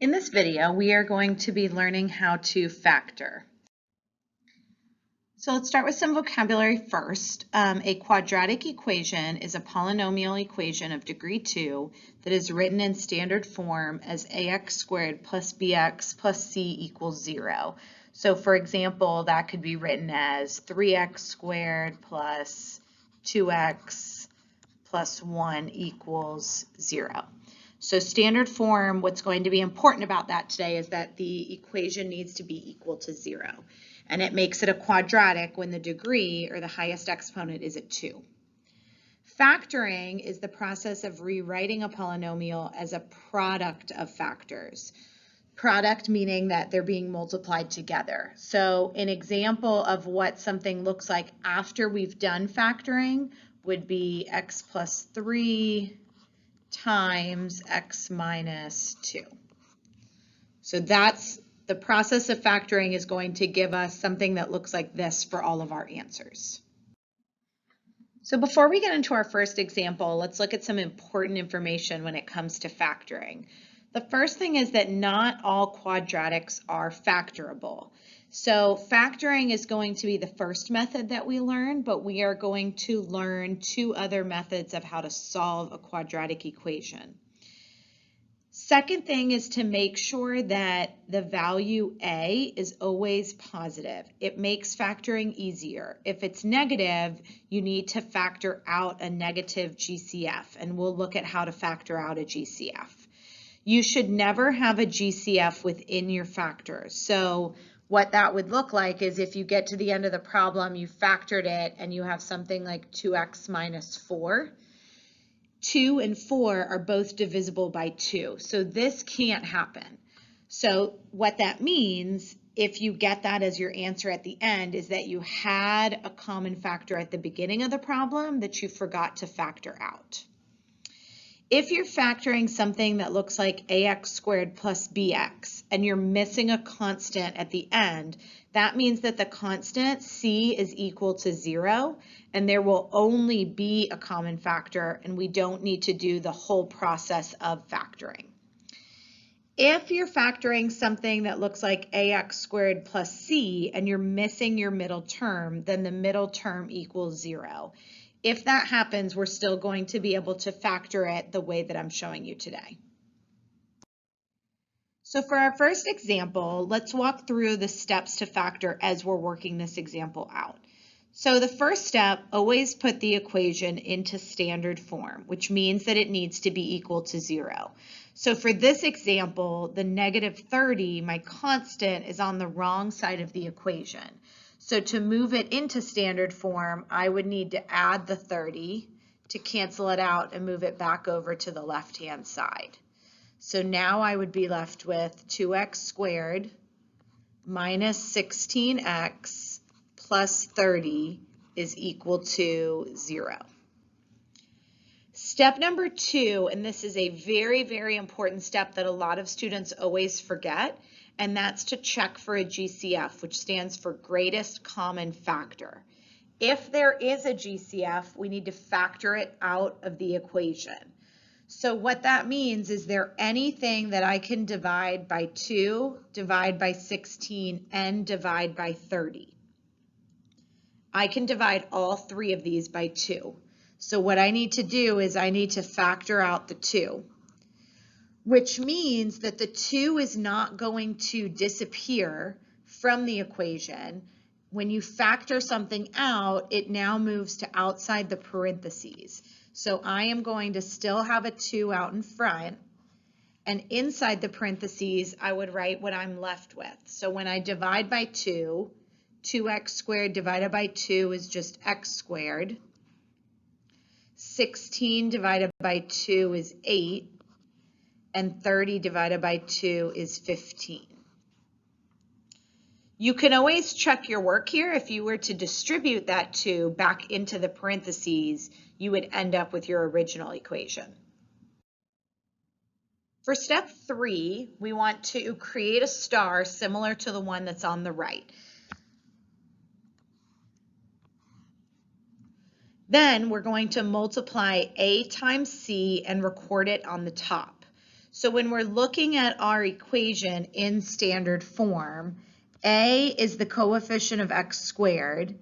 In this video, we are going to be learning how to factor. So let's start with some vocabulary first. A quadratic equation is a polynomial equation of degree 2 that is written in standard form as ax squared plus bx plus c equals 0. So for example, that could be written as 3x squared plus 2x plus 1 equals 0. So standard form, what's going to be important about that today is that the equation needs to be equal to 0. And it makes it a quadratic when the degree or the highest exponent is at 2. Factoring is the process of rewriting a polynomial as a product of factors. Product meaning that they're being multiplied together. So an example of what something looks like after we've done factoring would be x plus 3 times x minus 2. So that's the process of factoring is going to give us something that looks like this for all of our answers. So before we get into our first example, let's look at some important information when it comes to factoring. The first thing is that not all quadratics are factorable. So factoring is going to be the first method that we learn, but we are going to learn 2 other methods of how to solve a quadratic equation. Second thing is to make sure that the value a is always positive. It makes factoring easier. If it's negative, you need to factor out a negative GCF, and we'll look at how to factor out a GCF. You should never have a GCF within your factors. So what that would look like is if you get to the end of the problem, you factored it, and you have something like 2x minus 4. 2 and 4 are both divisible by 2. So this can't happen. So what that means, if you get that as your answer at the end, is that you had a common factor at the beginning of the problem that you forgot to factor out. If you're factoring something that looks like ax squared plus bx and you're missing a constant at the end, that means that the constant c is equal to 0 and there will only be a common factor and we don't need to do the whole process of factoring. If you're factoring something that looks like ax squared plus c and you're missing your middle term, then the middle term equals 0. If that happens, we're still going to be able to factor it the way that I'm showing you today. So for our first example, let's walk through the steps to factor as we're working this example out. So the first step, always put the equation into standard form, which means that it needs to be equal to 0. So for this example, the negative 30, my constant, is on the wrong side of the equation. So to move it into standard form, I would need to add the 30 to cancel it out and move it back over to the left-hand side. So now I would be left with 2x squared minus 16x plus 30 is equal to 0. Step number 2, and this is a very, very important step that a lot of students always forget, and that's to check for a GCF, which stands for greatest common factor. If there is a GCF, we need to factor it out of the equation. So what that means is there anything that I can divide by 2, divide by 16, and divide by 30? I can divide all 3 of these by 2. So what I need to do is I need to factor out the 2. Which means that the 2 is not going to disappear from the equation. When you factor something out, it now moves to outside the parentheses. So I am going to still have a 2 out in front, and inside the parentheses, I would write what I'm left with. So when I divide by 2, 2x squared divided by 2 is just x squared. 16 divided by 2 is 8. And 30 divided by 2 is 15. You can always check your work here. If you were to distribute that 2 back into the parentheses, you would end up with your original equation. For step 3, we want to create a star similar to the one that's on the right. Then we're going to multiply a times c and record it on the top. So when we're looking at our equation in standard form, a is the coefficient of x squared,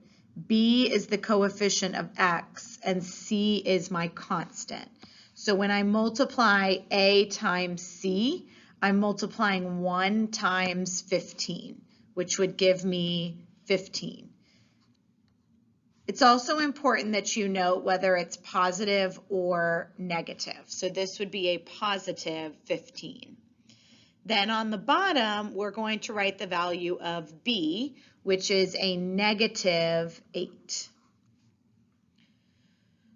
b is the coefficient of x, and c is my constant. So when I multiply a times c, I'm multiplying 1 times 15, which would give me 15. It's also important that you note whether it's positive or negative. So this would be a positive 15. Then on the bottom, we're going to write the value of b, which is a negative 8.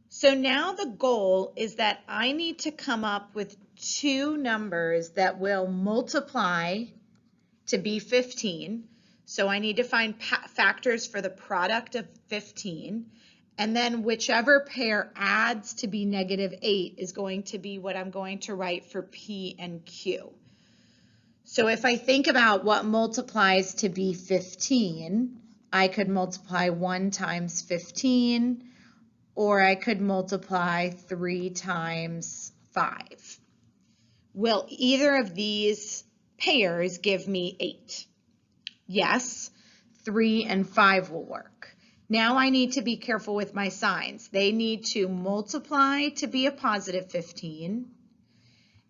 So now the goal is that I need to come up with two numbers that will multiply to be 15. So I need to find factors for the product of 15, and then whichever pair adds to be negative 8 is going to be what I'm going to write for P and Q. So if I think about what multiplies to be 15, I could multiply 1 times 15, or I could multiply 3 times 5. Will either of these pairs give me 8? Yes, 3 and 5 will work. Now I need to be careful with my signs. They need to multiply to be a positive 15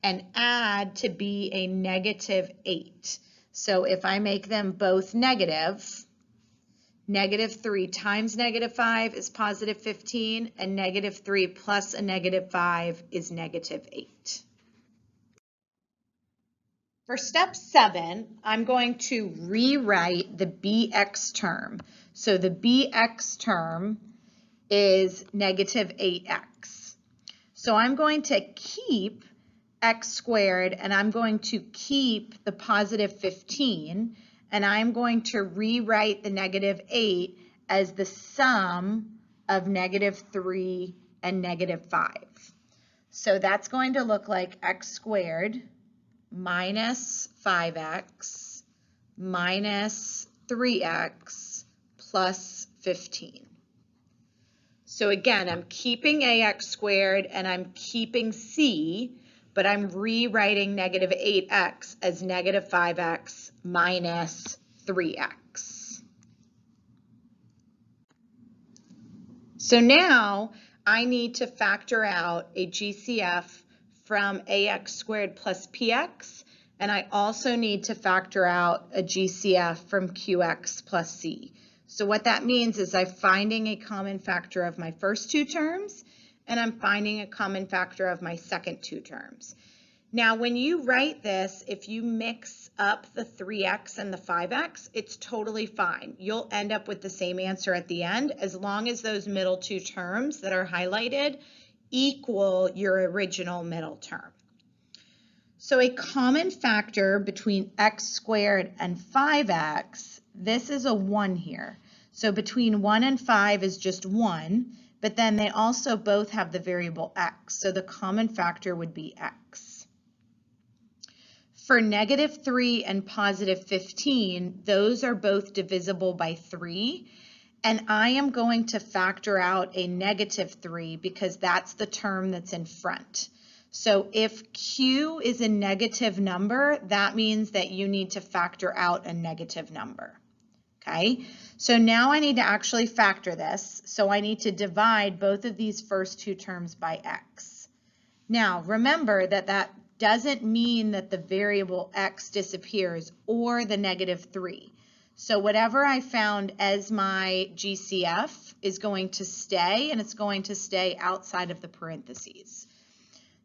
and add to be a negative 8. So if I make them both negative, negative 3 times negative 5 is positive 15, and negative 3 plus a negative 5 is negative 8. For step 7, I'm going to rewrite the bx term. So the bx term is negative 8x. So I'm going to keep x squared, and I'm going to keep the positive 15, and I'm going to rewrite the negative 8 as the sum of negative 3 and negative 5. So that's going to look like x squared minus 5x minus 3x plus 15. So again, I'm keeping ax squared and I'm keeping c, but I'm rewriting negative 8x as negative 5x minus 3x. So now I need to factor out a GCF from ax squared plus px, and I also need to factor out a GCF from qx plus c. So what that means is I'm finding a common factor of my first two terms, and I'm finding a common factor of my second two terms. Now when you write this, if you mix up the 3x and the 5x, it's totally fine. You'll end up with the same answer at the end as long as those middle two terms that are highlighted equal your original middle term. So a common factor between x squared and 5x, this is a 1 here. So between 1 and 5 is just 1, but then they also both have the variable x, so the common factor would be x. For negative 3 and positive 15, those are both divisible by 3. And I am going to factor out a negative 3 because that's the term that's in front. So if Q is a negative number, that means that you need to factor out a negative number. Okay, so now I need to actually factor this. So I need to divide both of these first two terms by x. Now remember that that doesn't mean that the variable x disappears or the negative 3. So whatever I found as my GCF is going to stay, and it's going to stay outside of the parentheses.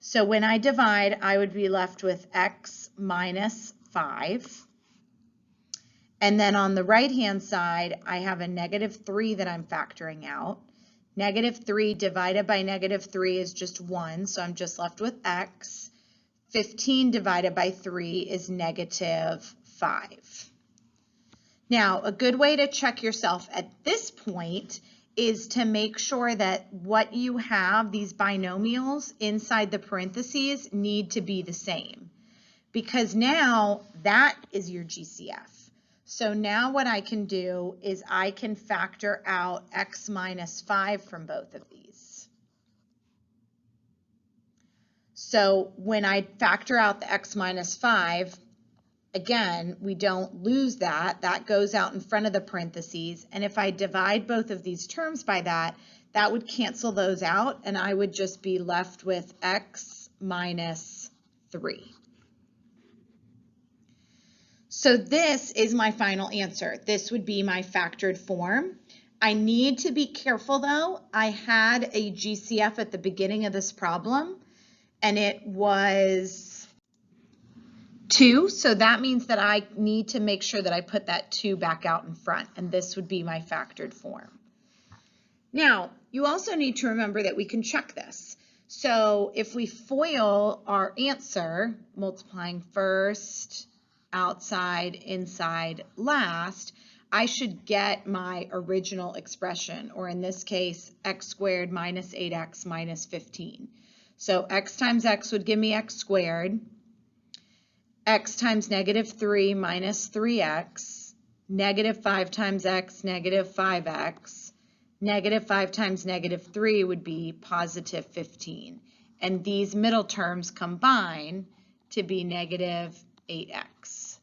So when I divide, I would be left with x minus 5. And then on the right-hand side, I have a negative 3 that I'm factoring out. Negative 3 divided by negative 3 is just 1, so I'm just left with x. 15 divided by 3 is negative 5. Now, a good way to check yourself at this point is to make sure that what you have, these binomials inside the parentheses, need to be the same. Because now that is your GCF. So now what I can do is I can factor out x minus 5 from both of these. So when I factor out the x minus 5, again, we don't lose that. That goes out in front of the parentheses. And if I divide both of these terms by that, that would cancel those out, and I would just be left with x minus 3. So this is my final answer. This would be my factored form. I need to be careful though. I had a GCF at the beginning of this problem, and it was 2, so that means that I need to make sure that I put that 2 back out in front, and this would be my factored form. Now, you also need to remember that we can check this. So if we FOIL our answer, multiplying first, outside, inside, last, I should get my original expression, or in this case, x squared minus 8x minus 15. So x times x would give me x squared, x times negative 3 minus 3x, negative 5 times x, negative 5x, negative 5 times negative 3 would be positive 15. And these middle terms combine to be negative 8x.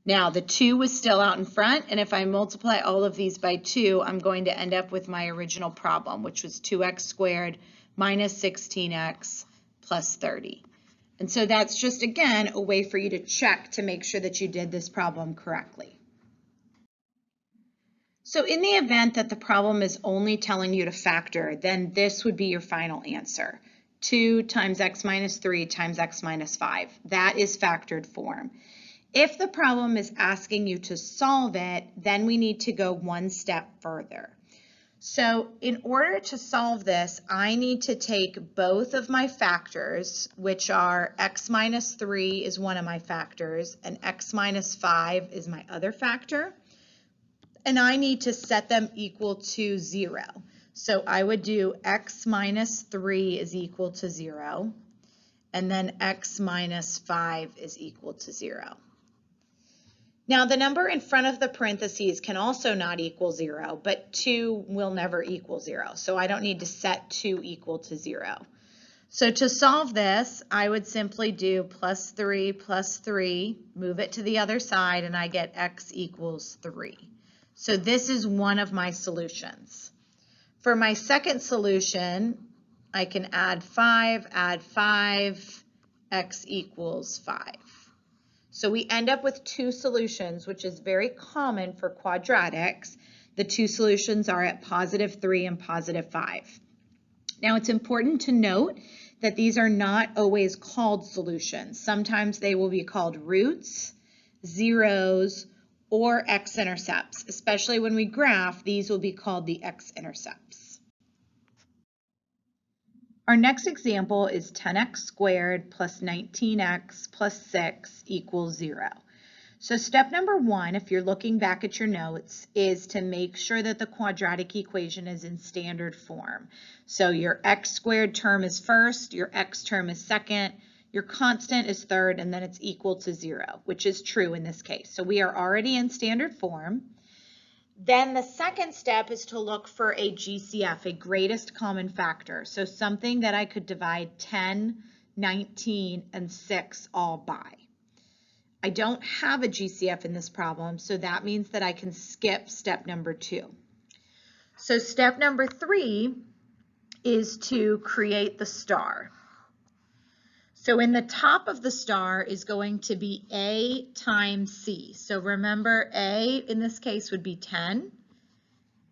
Now the 2 was still out in front, and if I multiply all of these by 2, I'm going to end up with my original problem, which was 2x squared minus 16x plus 30. And so that's just, again, a way for you to check to make sure that you did this problem correctly. So in the event that the problem is only telling you to factor, then this would be your final answer. 2 times x minus 3 times x minus 5. That is factored form. If the problem is asking you to solve it, then we need to go one step further. So in order to solve this, I need to take both of my factors, which are x minus 3 is one of my factors, and x minus 5 is my other factor, and I need to set them equal to 0. So I would do x minus 3 is equal to 0, and then x minus 5 is equal to 0. Now the number in front of the parentheses can also not equal 0, but 2 will never equal 0, so I don't need to set 2 equal to 0. So to solve this, I would simply do plus 3, move it to the other side, and I get x equals 3. So this is one of my solutions. For my second solution, I can add 5, x equals 5. So we end up with two solutions, which is very common for quadratics. The two solutions are at positive 3 and positive 5. Now it's important to note that these are not always called solutions. Sometimes they will be called roots, zeros, or x-intercepts. Especially when we graph, these will be called the x-intercepts. Our next example is 10x squared plus 19x plus 6 equals 0. So step number 1, if you're looking back at your notes, is to make sure that the quadratic equation is in standard form. So your x squared term is first, your x term is second, your constant is third, and then it's equal to 0, which is true in this case. So we are already in standard form. Then the second step is to look for a GCF, a greatest common factor. So something that I could divide 10, 19, and 6 all by. I don't have a GCF in this problem, so that means that I can skip step number 2. So step number 3 is to create the star. So in the top of the star is going to be A times C. So remember, A in this case would be 10,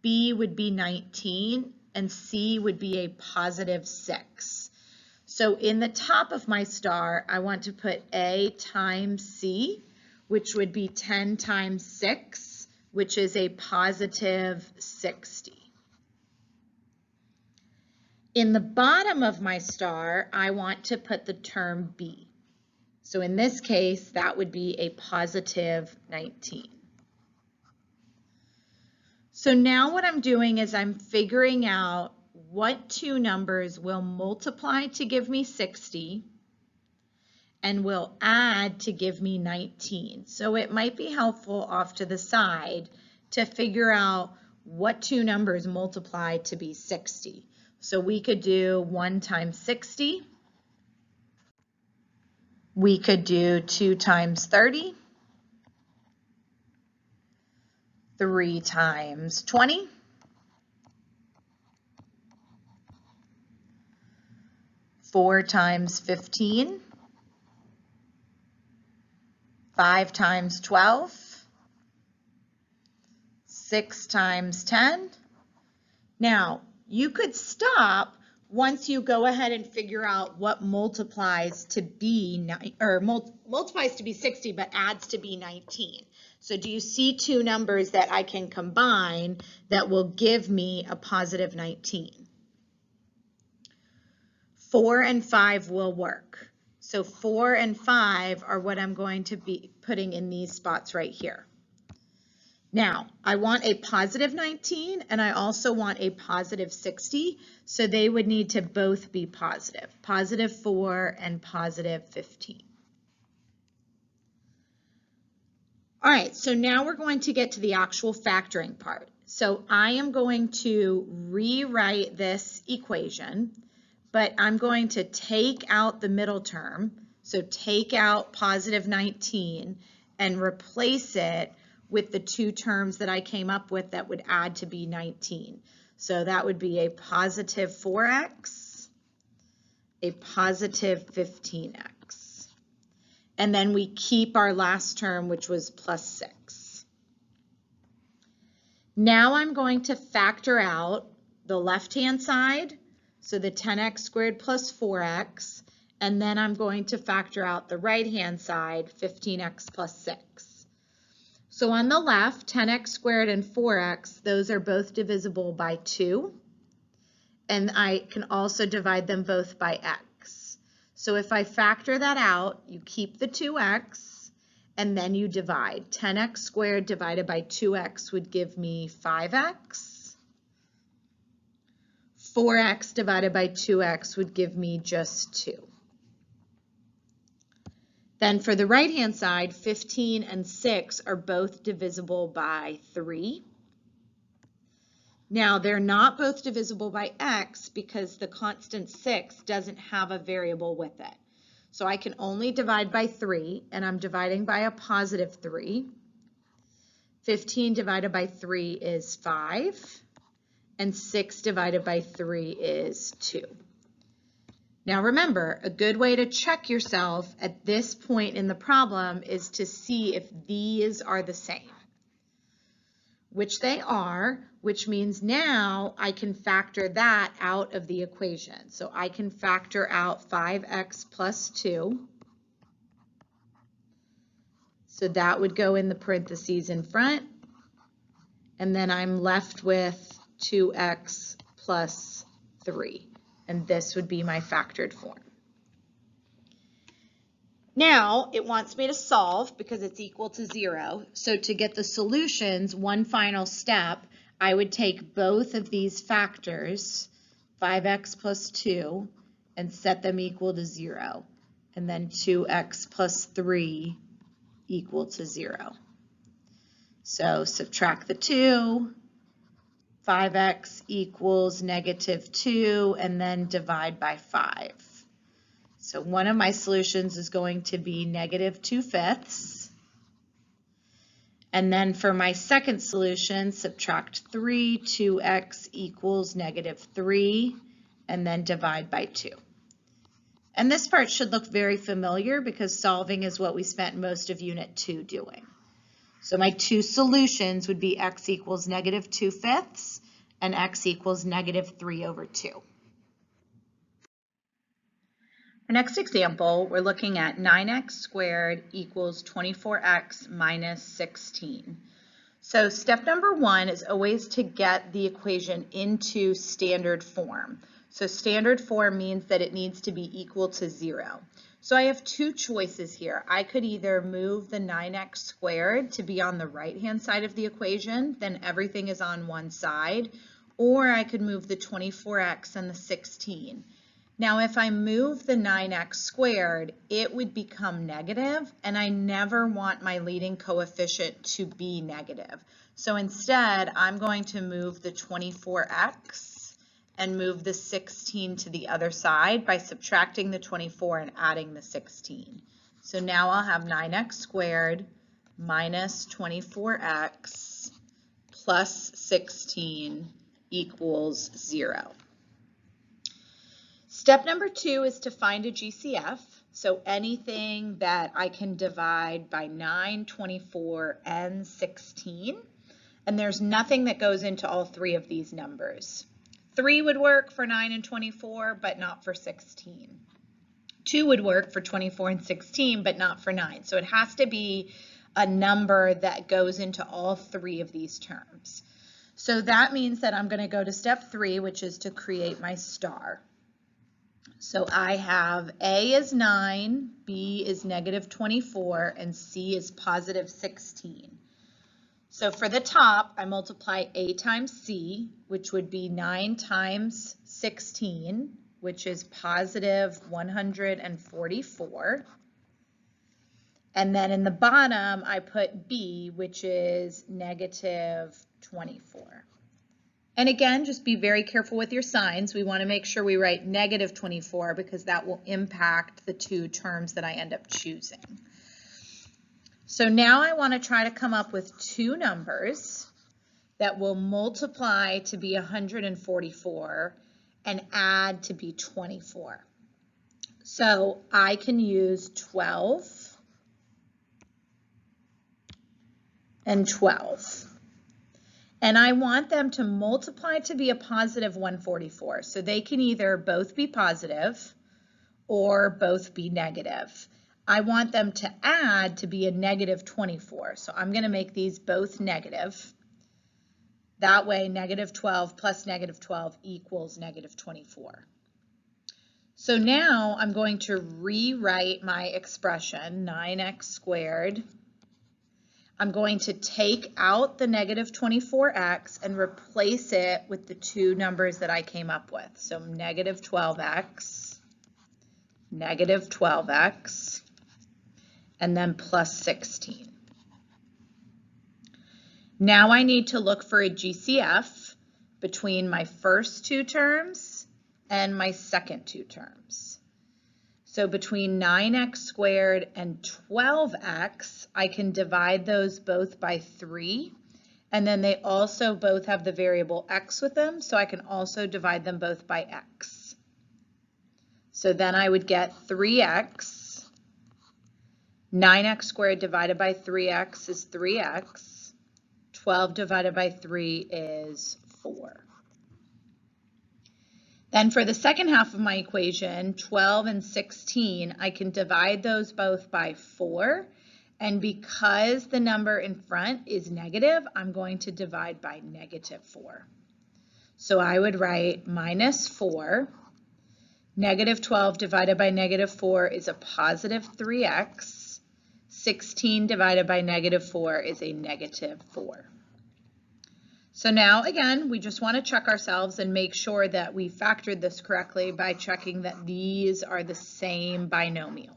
B would be 19, and C would be a positive 6. So in the top of my star, I want to put A times C, which would be 10 times 6, which is a positive 60. In the bottom of my star, I want to put the term B. So in this case, that would be a positive 19. So now what I'm doing is I'm figuring out what two numbers will multiply to give me 60 and will add to give me 19. So it might be helpful off to the side to figure out what two numbers multiply to be 60. So we could do 1 times 60. We could do 2 times 30. 3 times 20. 4 times 15. 5 times 12. 6 times 10. Now, you could stop once you go ahead and figure out what multiplies to be, multiplies to be 60, but adds to be 19. So do you see two numbers that I can combine that will give me a positive 19? 4 and 5 will work. So 4 and 5 are what I'm going to be putting in these spots right here. Now, I want a positive 19 and I also want a positive 60, so they would need to both be positive. Positive 4 and positive 15. All right, so now we're going to get to the actual factoring part. So I am going to rewrite this equation, but I'm going to take out the middle term, so take out positive 19 and replace it with the two terms that I came up with that would add to be 19. So that would be a positive 4x, a positive 15x. And then we keep our last term, which was plus 6. Now I'm going to factor out the left-hand side, so the 10x squared plus 4x, and then I'm going to factor out the right-hand side, 15x plus 6. So on the left, 10x squared and 4x, those are both divisible by 2. And I can also divide them both by x. So if I factor that out, you keep the 2x, and then you divide. 10x squared divided by 2x would give me 5x. 4x divided by 2x would give me just 2. Then for the right-hand side, 15 and 6 are both divisible by 3. Now, they're not both divisible by x because the constant 6 doesn't have a variable with it. So I can only divide by 3, and I'm dividing by a positive 3. 15 divided by 3 is 5, and 6 divided by 3 is 2. Now remember, a good way to check yourself at this point in the problem is to see if these are the same, which they are, which means now I can factor that out of the equation. So I can factor out 5x plus 2. So that would go in the parentheses in front. And then I'm left with 2x plus 3. And this would be my factored form. Now it wants me to solve because it's equal to 0. So to get the solutions, one final step, I would take both of these factors, 5x plus 2, and set them equal to 0. And then 2x plus 3 equal to 0. So subtract the 2. 5x equals negative 2, and then divide by 5. So one of my solutions is going to be negative 2/5. And then for my second solution, subtract 3, 2x equals negative 3, and then divide by 2. And this part should look very familiar because solving is what we spent most of Unit 2 doing. So my two solutions would be x equals negative 2/5 and x equals negative 3/2. Our next example, we're looking at 9x squared equals 24x minus 16. So step number 1 is always to get the equation into standard form. So standard form means that it needs to be equal to 0. So I have two choices here. I could either move the 9x squared to be on the right-hand side of the equation, then everything is on one side, or I could move the 24x and the 16. Now, if I move the 9x squared, it would become negative, and I never want my leading coefficient to be negative. So instead, I'm going to move the 24x, and move the 16 to the other side by subtracting the 24 and adding the 16. So now I'll have 9x squared minus 24x plus 16 equals 0. Step number 2 is to find a GCF. So anything that I can divide by 9, 24, and 16. And there's nothing that goes into all three of these numbers. 3 would work for 9 and 24, but not for 16. 2 would work for 24 and 16, but not for 9. So it has to be a number that goes into all three of these terms. So that means that I'm going to go to step 3, which is to create my star. So I have A is 9, B is negative 24, and C is positive 16. So for the top, I multiply A times C, which would be 9 times 16, which is positive 144. And then in the bottom, I put B, which is negative 24. And again, just be very careful with your signs. We want to make sure we write negative 24 because that will impact the two terms that I end up choosing. So now I want to try to come up with two numbers that will multiply to be 144 and add to be 24. So I can use 12 and 12. And I want them to multiply to be a positive 144. So they can either both be positive or both be negative. I want them to add to be a negative 24. So I'm going to make these both negative. That way, negative 12 plus negative 12 equals negative 24. So now I'm going to rewrite my expression, 9x squared. I'm going to take out the negative 24x and replace it with the two numbers that I came up with. So negative 12x, and then plus 16. Now I need to look for a GCF between my first two terms and my second two terms. So between 9x squared and 12x, I can divide those both by 3. And then they also both have the variable x with them, so I can also divide them both by x. So then I would get 3x. 9x squared divided by 3x is 3x. 12 divided by 3 is 4. Then for the second half of my equation, 12 and 16, I can divide those both by 4. And because the number in front is negative, I'm going to divide by negative 4. So I would write minus 4. Negative 12 divided by negative 4 is a positive 3x. 16 divided by negative 4 is a negative 4. So now, again, we just want to check ourselves and make sure that we factored this correctly by checking that these are the same binomial.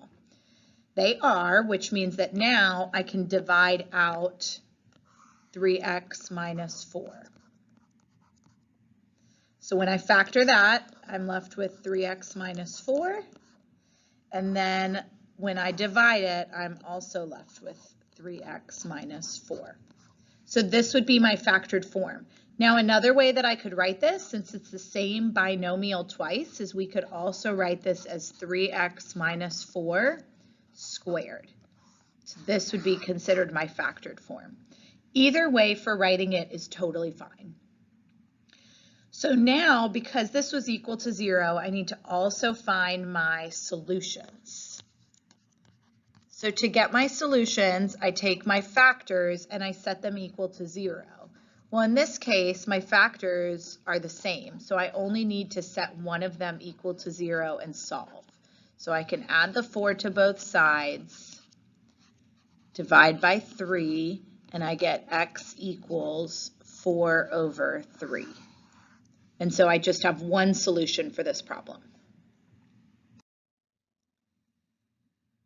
They are, which means that now I can divide out 3x minus 4. So when I factor that, I'm left with 3x minus 4. And then when I divide it, I'm also left with 3x minus 4. So this would be my factored form. Now another way that I could write this, since it's the same binomial twice, is we could also write this as 3x minus 4 squared. So this would be considered my factored form. Either way for writing it is totally fine. So now, because this was equal to 0, I need to also find my solutions. So to get my solutions, I take my factors and I set them equal to 0. Well, in this case, my factors are the same, so I only need to set one of them equal to 0 and solve. So I can add the 4 to both sides, divide by 3, and I get x equals 4 over 3. And so I just have one solution for this problem.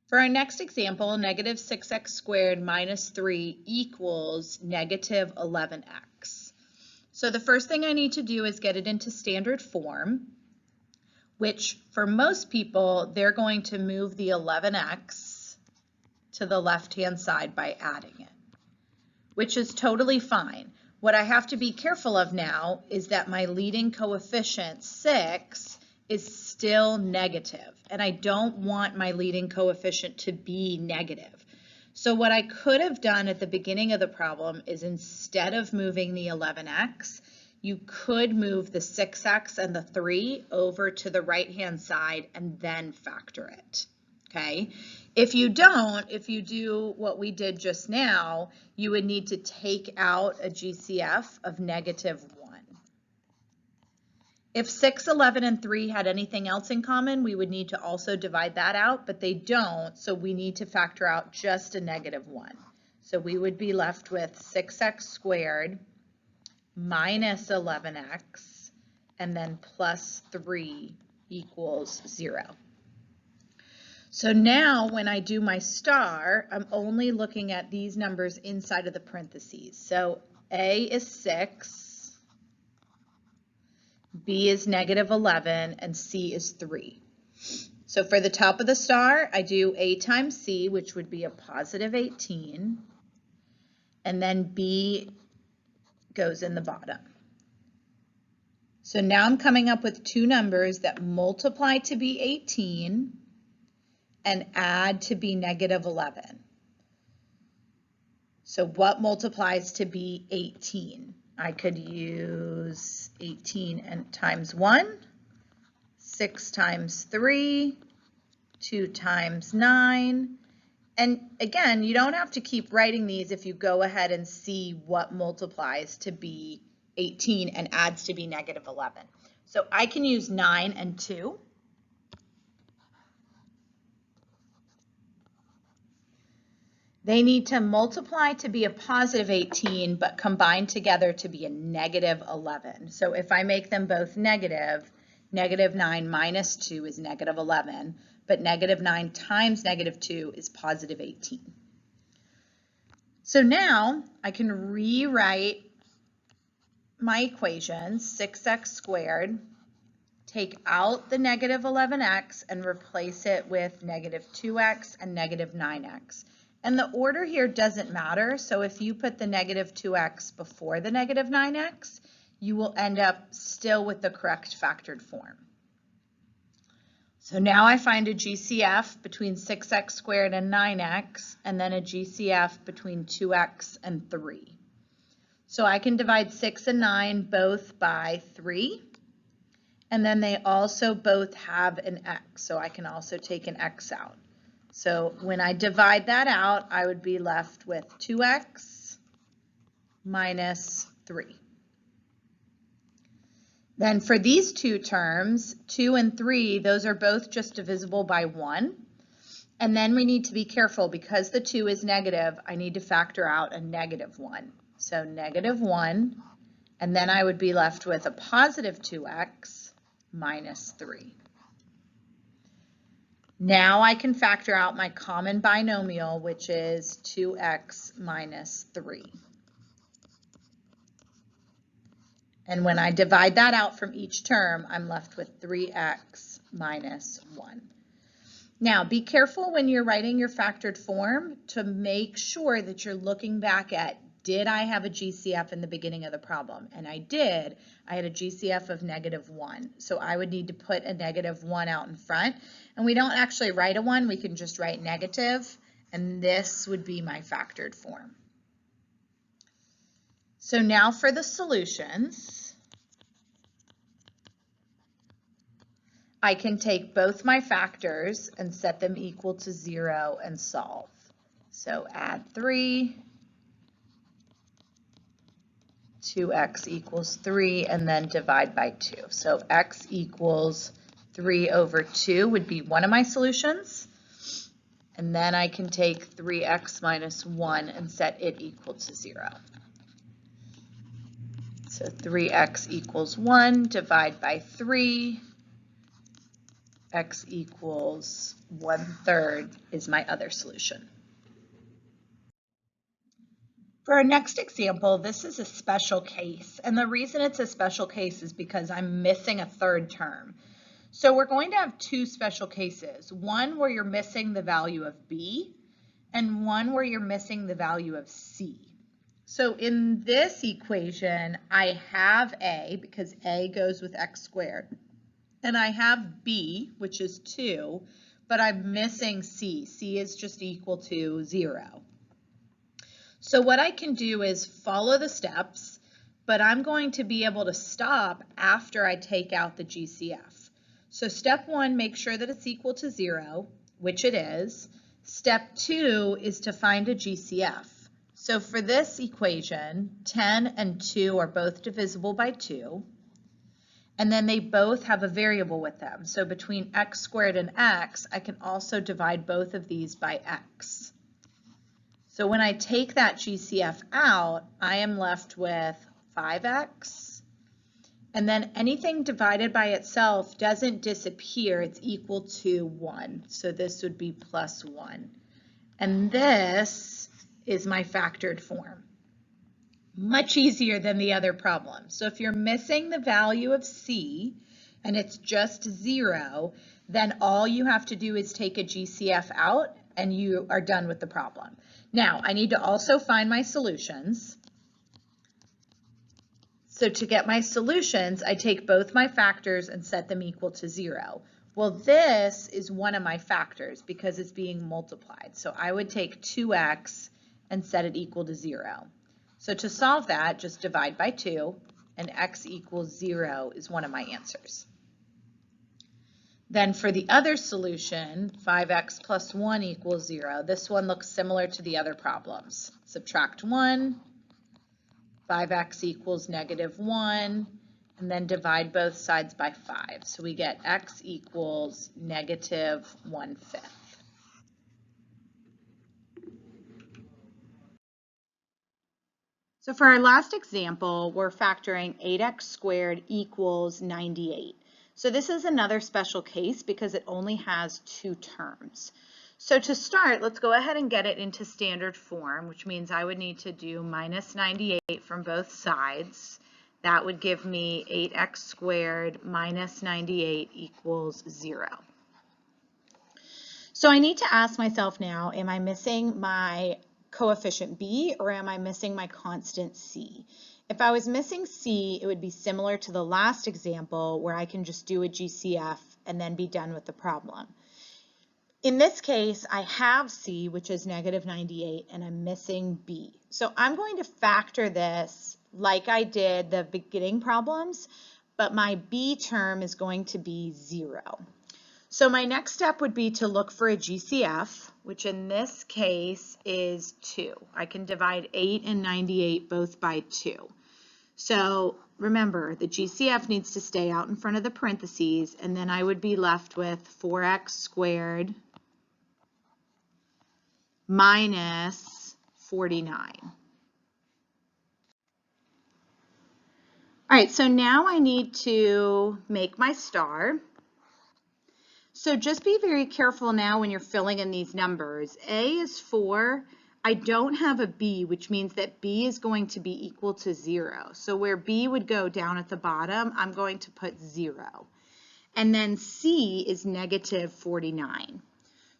For our next example, negative 6x squared minus 3 equals negative 11x. So the first thing I need to do is get it into standard form, which for most people, they're going to move the 11x to the left-hand side by adding it, which is totally fine. What I have to be careful of now is that my leading coefficient, 6, is still negative, and I don't want my leading coefficient to be negative. So what I could have done at the beginning of the problem is instead of moving the 11x, you could move the 6x and the 3 over to the right-hand side and then factor it, okay? If you don't, if you do what we did just now, you would need to take out a GCF of -1. If 6, 11, and 3 had anything else in common, we would need to also divide that out, but they don't, so we need to factor out just a -1. So we would be left with 6x squared minus 11x, and then plus 3 equals 0. So now when I do my star, I'm only looking at these numbers inside of the parentheses. So A is 6, B is -11, and C is 3. So for the top of the star, I do A times C, which would be a positive 18, and then B goes in the bottom. So now I'm coming up with two numbers that multiply to be 18 and add to be -11. So what multiplies to be 18? I could use 18 and times 1, 6 times 3, 2 times 9. And again, you don't have to keep writing these if you go ahead and see what multiplies to be 18 and adds to be -11. So I can use 9 and 2. They need to multiply to be a positive 18, but combine together to be a -11. So if I make them both negative, -9 minus 2 is -11, but -9 times -2 is positive 18. So now I can rewrite my equation, 6x squared, take out the -11x and replace it with -2x and -9x. And the order here doesn't matter, so if you put the -2x before the -9x, you will end up still with the correct factored form. So now I find a GCF between 6x squared and 9x, and then a GCF between 2x and 3. So I can divide 6 and 9 both by 3, and then they also both have an x, so I can also take an x out. So when I divide that out, I would be left with 2x minus 3. Then for these two terms, 2 and 3, those are both just divisible by 1. And then we need to be careful because the 2 is negative, I need to factor out a -1. So -1, and then I would be left with a positive 2x minus 3. Now I can factor out my common binomial, which is 2x minus 3. And when I divide that out from each term, I'm left with 3x minus 1. Now, be careful when you're writing your factored form to make sure that you're looking back at, did I have a GCF in the beginning of the problem? And I did. I had a GCF of -1. So I would need to put a -1 out in front. And we don't actually write a 1, we can just write negative, and this would be my factored form. So now for the solutions, I can take both my factors and set them equal to 0 and solve. So add 3, 2x equals 3, and then divide by 2. So x equals 3 over 2 would be one of my solutions. And then I can take 3x minus 1 and set it equal to 0. So 3x equals 1, divide by 3, x equals 1/3 is my other solution. For our next example, this is a special case, and the reason it's a special case is because I'm missing a third term. So we're going to have two special cases, one where you're missing the value of b, and one where you're missing the value of c. So in this equation, I have a, because a goes with x squared, and I have b, which is 2, but I'm missing c. C is just equal to 0. So what I can do is follow the steps, but I'm going to be able to stop after I take out the GCF. So step 1, make sure that it's equal to 0, which it is. Step 2 is to find a GCF. So for this equation, 10 and 2 are both divisible by 2, and then they both have a variable with them. So between x squared and x, I can also divide both of these by x. So when I take that GCF out, I am left with 5x, and then anything divided by itself doesn't disappear, it's equal to 1. So this would be plus 1. And this is my factored form. Much easier than the other problem. So if you're missing the value of c, and it's just 0, then all you have to do is take a GCF out, and you are done with the problem. Now, I need to also find my solutions. So to get my solutions, I take both my factors and set them equal to 0. Well, this is one of my factors because it's being multiplied. So I would take 2x and set it equal to 0. So to solve that, just divide by 2, and x equals 0 is one of my answers. Then for the other solution, 5x plus 1 equals 0. This one looks similar to the other problems. Subtract 1, 5x equals -1, and then divide both sides by 5. So we get x equals -1/5. So for our last example, we're factoring 8x squared equals 98. So this is another special case because it only has 2 terms. So to start, let's go ahead and get it into standard form, which means I would need to do minus 98 from both sides. That would give me 8x squared minus 98 equals 0. So I need to ask myself now, am I missing my coefficient b or am I missing my constant c? If I was missing c, it would be similar to the last example where I can just do a GCF and then be done with the problem. In this case, I have c, which is -98, and I'm missing b. So I'm going to factor this like I did the beginning problems, but my b term is going to be 0. So my next step would be to look for a GCF, which in this case is 2. I can divide 8 and 98 both by 2. So remember, the GCF needs to stay out in front of the parentheses, and then I would be left with 4x squared minus 49. All right, so now I need to make my star. So just be very careful now when you're filling in these numbers. A is 4. I don't have a b, which means that b is going to be equal to 0. So where b would go down at the bottom, I'm going to put 0. And then c is -49.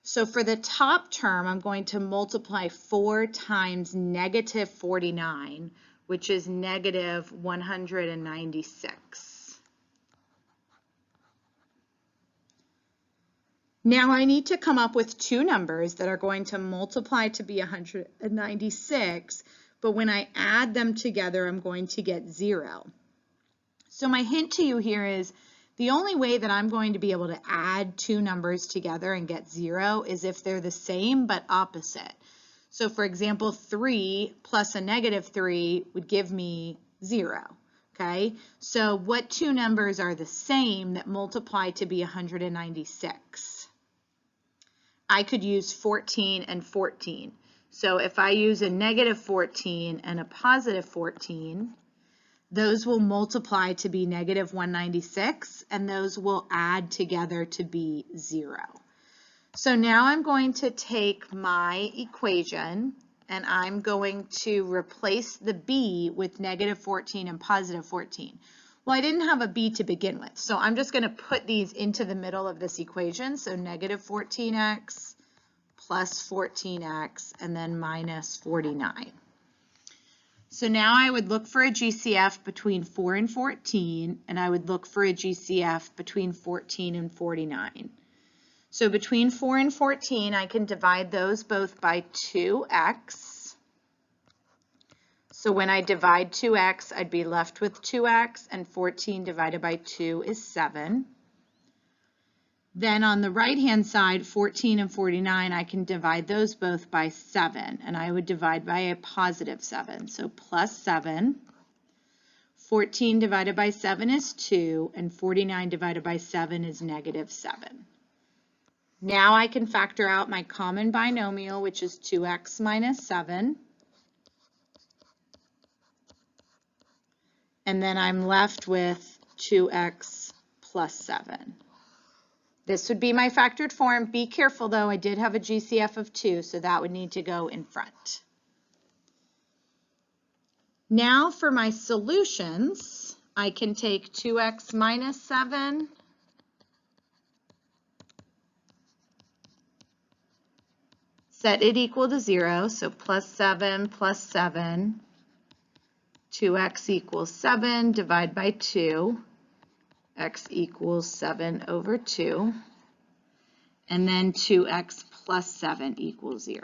So for the top term, I'm going to multiply 4 times -49, which is -196. Now I need to come up with 2 numbers that are going to multiply to be 196, but when I add them together, I'm going to get 0. So my hint to you here is the only way that I'm going to be able to add 2 numbers together and get 0 is if they're the same but opposite. So for example, 3 plus a -3 would give me 0. Okay, so what 2 numbers are the same that multiply to be 196? I could use 14 and 14. So if I use a -14 and a +14, those will multiply to be -196, and those will add together to be 0. So now I'm going to take my equation and I'm going to replace the b with negative 14 and positive 14. Well, I didn't have a b to begin with, so I'm just going to put these into the middle of this equation. So negative 14x plus 14x and then minus 49. So now I would look for a GCF between 4 and 14, and I would look for a GCF between 14 and 49. So between 4 and 14, I can divide those both by 2x. So when I divide 2x, I'd be left with 2x, and 14 divided by 2 is 7. Then on the right-hand side, 14 and 49, I can divide those both by 7, and I would divide by a positive 7, so plus 7. 14 divided by 7 is 2, and 49 divided by 7 is negative 7. Now I can factor out my common binomial, which is 2x minus 7. And then I'm left with 2x plus 7. This would be my factored form. Be careful though, I did have a GCF of 2, so that would need to go in front. Now for my solutions, I can take 2x minus 7 set it equal to 0, so plus 7, 2x equals 7, divide by 2, x equals 7 over 2, and then 2x plus 7 equals 0.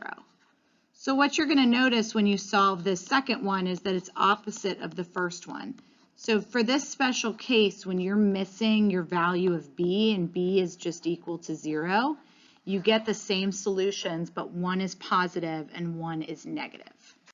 So what you're going to notice when you solve this second one is that it's opposite of the first one. So for this special case, when you're missing your value of b and b is just equal to 0, you get the same solutions, but one is positive and one is negative.